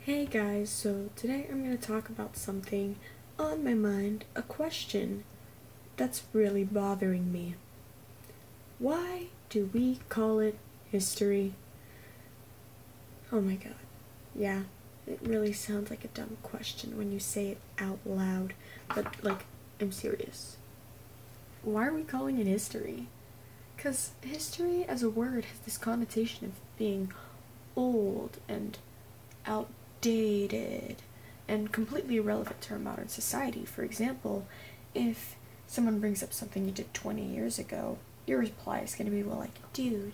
Hey guys, so today I'm going to talk about something on my mind, a question that's really bothering me. Why do we call it history? Oh my god, yeah, it really sounds like a dumb question when you say it out loud, but I'm serious. Why are we calling it history? Because history as a word has this connotation of being old and outdated and completely irrelevant to our modern society. For example, if someone brings up something you did 20 years ago, your reply is going to be, well, dude,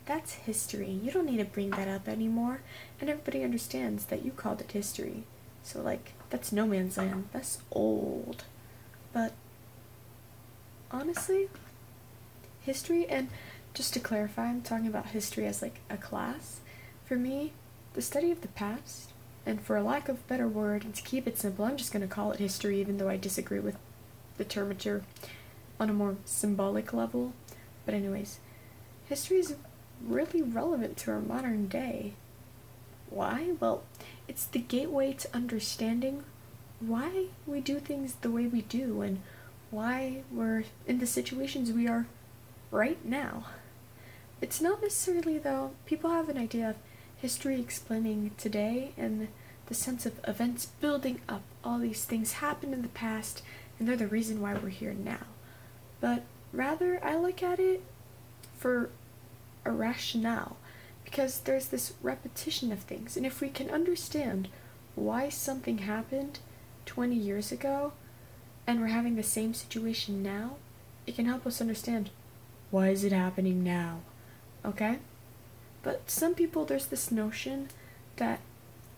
that's history. You don't need to bring that up anymore. And everybody understands that you called it history. So, that's no man's land. That's old. But, honestly, history, and just to clarify, I'm talking about history as, a class. For me, the study of the past, and for a lack of a better word, and to keep it simple, I'm just going to call it history, even though I disagree with the termature on a more symbolic level. But anyways, history is really relevant to our modern day. Why? Well, it's the gateway to understanding why we do things the way we do, and why we're in the situations we are right now. It's not necessarily, though, people have an idea of history explaining today and the sense of events building up. All these things happened in the past and they're the reason why we're here now. But rather, I look at it for a rationale, because there's this repetition of things, and if we can understand why something happened 20 years ago and we're having the same situation now, it can help us understand why is it happening now, okay? But some people, there's this notion that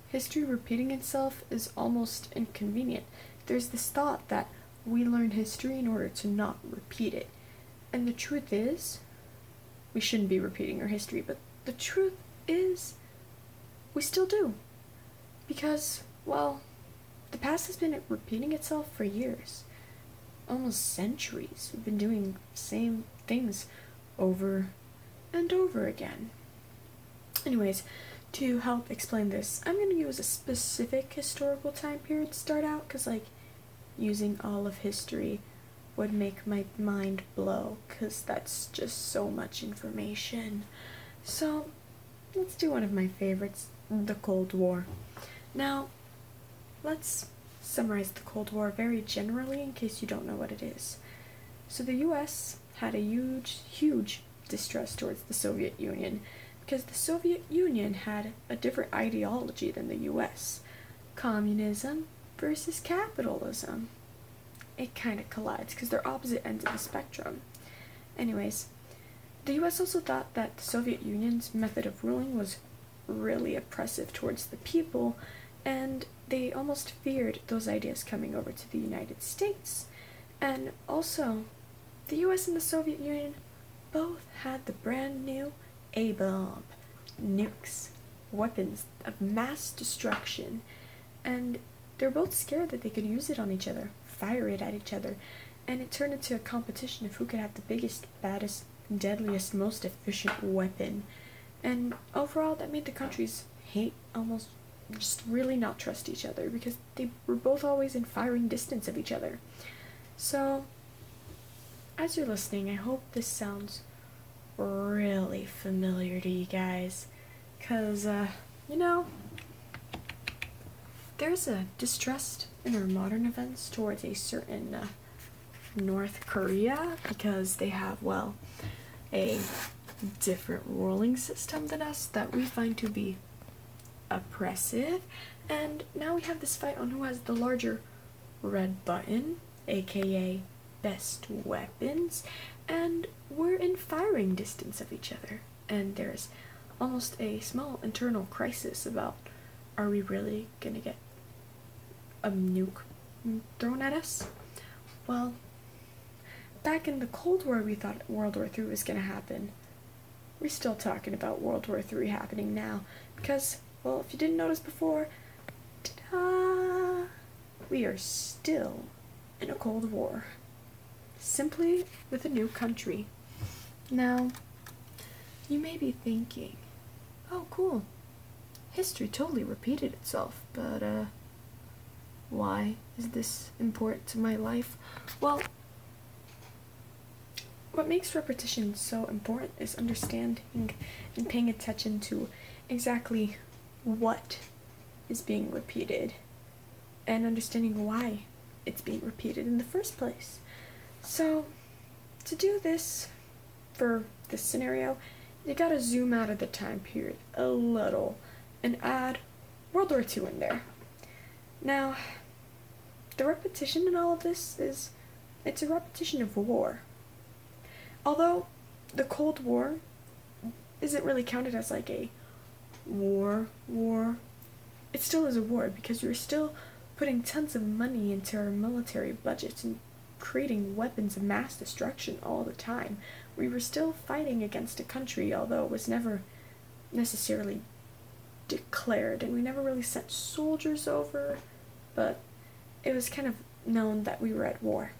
history repeating itself is almost inconvenient. There's this thought that we learn history in order to not repeat it. And the truth is, we shouldn't be repeating our history, but the truth is, we still do. Because, well, the past has been repeating itself for years. Almost centuries. We've been doing the same things over and over again. Anyways, to help explain this, I'm going to use a specific historical time period to start out, because, using all of history would make my mind blow, because that's just so much information. So, let's do one of my favorites, the Cold War. Now, let's summarize the Cold War very generally in case you don't know what it is. So the US had a huge distrust towards the Soviet Union, because the Soviet Union had a different ideology than the US. Communism versus capitalism. It kind of collides because they're opposite ends of the spectrum. Anyways, the US also thought that the Soviet Union's method of ruling was really oppressive towards the people, and they almost feared those ideas coming over to the United States. And also, the US and the Soviet Union both had the brand new A-bomb, nukes, weapons of mass destruction, and they're both scared that they could use it on each other, fire it at each other, and it turned into a competition of who could have the biggest, baddest, deadliest, most efficient weapon. And overall, that made the countries hate, almost just really not trust each other, because they were both always in firing distance of each other. So, as you're listening, I hope this sounds really familiar to you guys, because, there's a distrust in our modern events towards a certain North Korea, because they have, a different ruling system than us that we find to be oppressive, and now we have this fight on who has the larger red button, aka best weapons, and we're in firing distance of each other, and there's almost a small internal crisis about, are we really gonna get a nuke thrown at us? Well, back in the Cold War we thought World War III was gonna happen. We're still talking about World War III happening now, because, well, if you didn't notice before, ta-da, we are still in a Cold War, simply with a new country. Now, you may be thinking, oh cool, history totally repeated itself, but, why is this important to my life? Well, what makes repetition so important is understanding and paying attention to exactly what is being repeated and understanding why it's being repeated in the first place. So, to do this for this scenario, you gotta zoom out of the time period a little and add World War II in there. Now, the repetition in all of this it's a repetition of war. Although the Cold War isn't really counted as like a war, it still is a war because we were still putting tons of money into our military budgets and creating weapons of mass destruction all the time. We were still fighting against a country, although it was never necessarily declared, and we never really sent soldiers over, but it was kind of known that we were at war.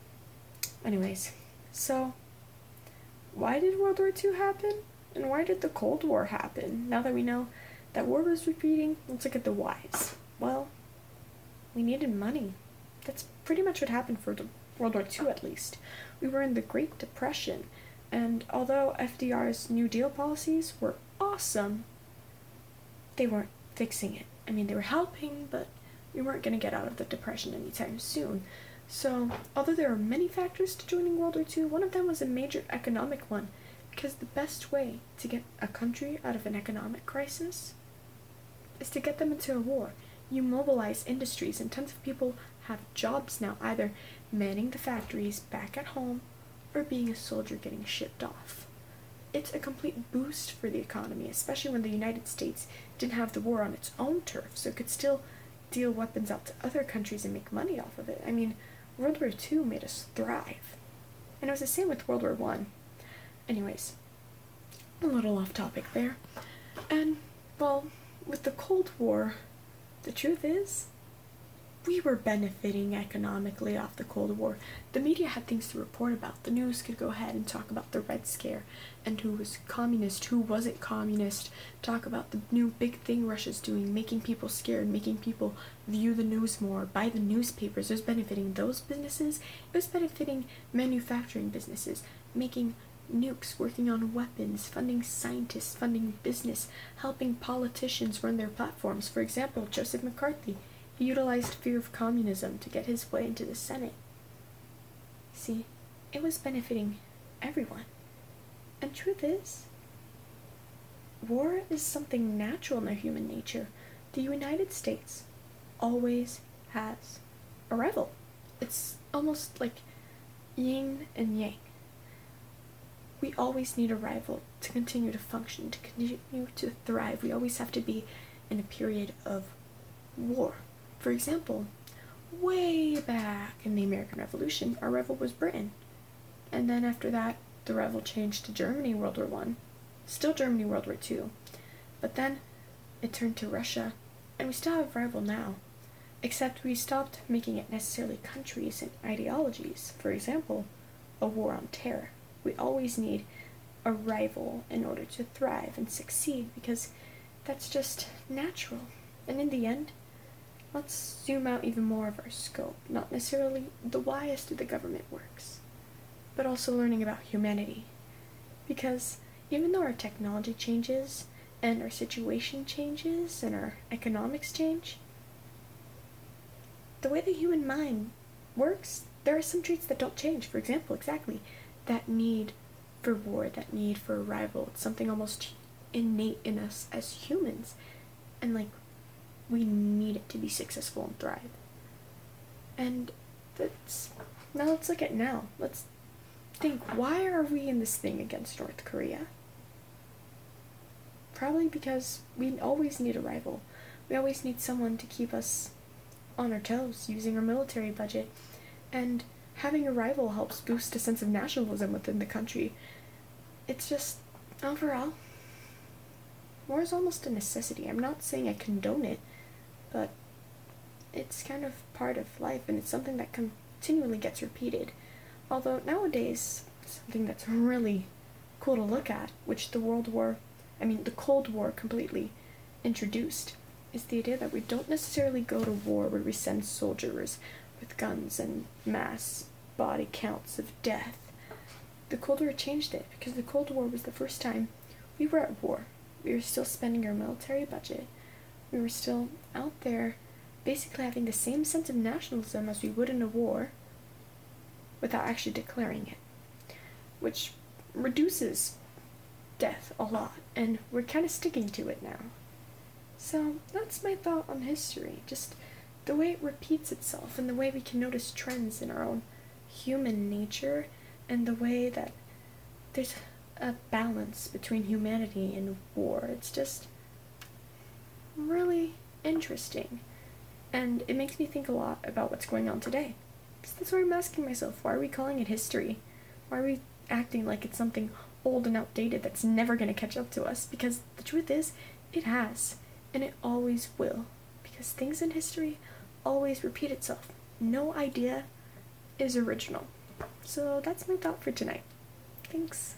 Anyways, so why did World War II happen? And why did the Cold War happen? Now that we know that war was repeating, let's look at the whys. Well, we needed money. That's pretty much what happened for World War II, at least. We were in the Great Depression, and although FDR's New Deal policies were awesome, they weren't fixing it. I mean, they were helping, but we weren't going to get out of the Depression anytime soon. So, although there are many factors to joining World War II, one of them was a major economic one, because the best way to get a country out of an economic crisis is to get them into a war. You mobilize industries, and tons of people have jobs now, either manning the factories back at home or being a soldier getting shipped off. It's a complete boost for the economy, especially when the United States didn't have the war on its own turf, so it could still deal weapons out to other countries and make money off of it. I mean, World War II made us thrive. And it was the same with World War I. Anyways, a little off topic there. And, well, with the Cold War, the truth is, we were benefiting economically off the Cold War. The media had things to report about. The news could go ahead and talk about the Red Scare and who was communist, who wasn't communist, talk about the new big thing Russia's doing, making people scared, making people view the news more, buy the newspapers. It was benefiting those businesses. It was benefiting manufacturing businesses, making nukes, working on weapons, funding scientists, funding business, helping politicians run their platforms. For example, Joseph McCarthy. He utilized fear of communism to get his way into the Senate. See, it was benefiting everyone. And truth is, war is something natural in their human nature. The United States always has a rival. It's almost like yin and yang. We always need a rival to continue to function, to continue to thrive. We always have to be in a period of war. For example, way back in the American Revolution, our rival was Britain. And then after that, the rival changed to Germany, World War I. Still Germany, World War II. But then it turned to Russia, and we still have a rival now. Except we stopped making it necessarily countries and ideologies. For example, a war on terror. We always need a rival in order to thrive and succeed, because that's just natural. And in the end, let's zoom out even more of our scope, not necessarily the why as to the government works, but also learning about humanity. Because even though our technology changes, and our situation changes, and our economics change, the way the human mind works, there are some traits that don't change. For example, exactly that need for war, that need for a rival. It's something almost innate in us as humans. And we need it to be successful and thrive. And now let's look at now. Let's think, why are we in this thing against North Korea? Probably because we always need a rival. We always need someone to keep us on our toes using our military budget. And having a rival helps boost a sense of nationalism within the country. It's just, overall, war is almost a necessity. I'm not saying I condone it, but it's kind of part of life, and it's something that continually gets repeated. Although nowadays, something that's really cool to look at, which the Cold War completely introduced, is the idea that we don't necessarily go to war where we send soldiers with guns and mass body counts of death. The Cold War changed it, because the Cold War was the first time we were at war. We were still spending our military budget. We were still out there basically having the same sense of nationalism as we would in a war without actually declaring it, which reduces death a lot, and we're kind of sticking to it now. So that's my thought on history, just the way it repeats itself and the way we can notice trends in our own human nature, and the way that there's a balance between humanity and war. It's just really interesting, and it makes me think a lot about what's going on today. Because that's why I'm asking myself, why are we calling it history? Why are we acting like it's something old and outdated that's never going to catch up to us? Because the truth is, it has, and it always will. Because things in history always repeat itself. No idea is original. So that's my thought for tonight. Thanks.